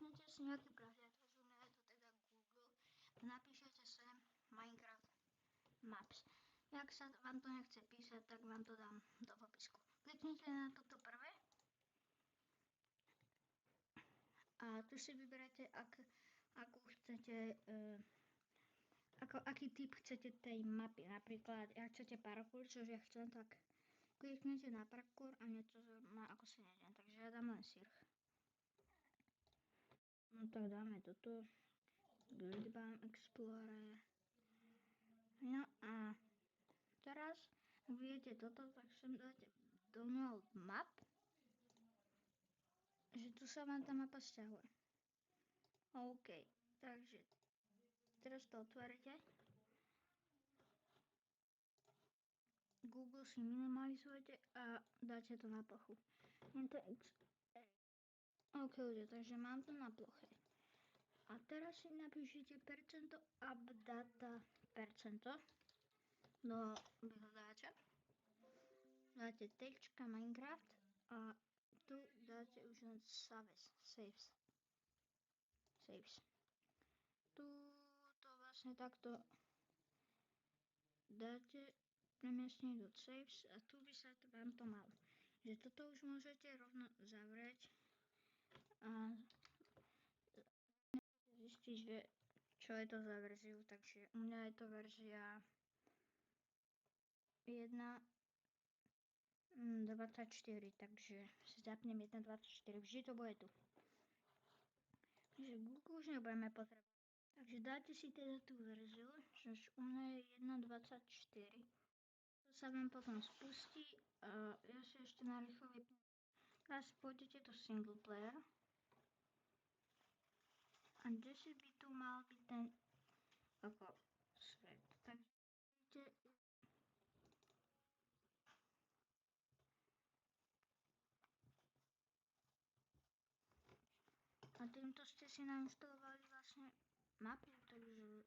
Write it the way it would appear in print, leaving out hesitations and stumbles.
kliknete si nejaký prehliadač, u mňa je to teda Google, napíšete sem Minecraft Maps. Jak sa vám to nechce písať, tak vám to dám do popisku. Kliknite na toto prvé a tu si vyberete, aký typ chcete tej mapy. Napríklad, ak chcete parkour, čo ja chcem, tak kliknete na parkour a niečo ma ako si neviem, takže ja dám len sirch. No tak dáme toto, Gridbam Explorer. No a teraz, ak vidíte toto, tak sem dáte download map, že tu sa vám tá mapa sťahuje. OK, takže teraz to otvorite. Google si minimalizujete a dáte to na plochu. OK, ľudia, takže mám to na ploche. A teraz si napíšete percento updata percento do vyhľadávača. Dáte tečka Minecraft a tu dáte už len saves. Tu to vlastne takto dáte premiestniť do saves a tu by sa vám to malo. Že toto už môžete rovno zavrieť a zistiť, že čo je to za verziu, takže u mňa je to verzia 1.24, takže si zapnem 1.24, vždy to bude tu. Takže Google už nebudeme potrebovať. Takže dáte si teda tú verziu, že u mňa je 1.24. To sa vám potom spustí a ja si ešte narýchlo vypnem. Teraz pôjdete do single player. A kde si by tu mal byť ten ako svet. Takže a týmto ste si nainštalovali vlastne mapu, takže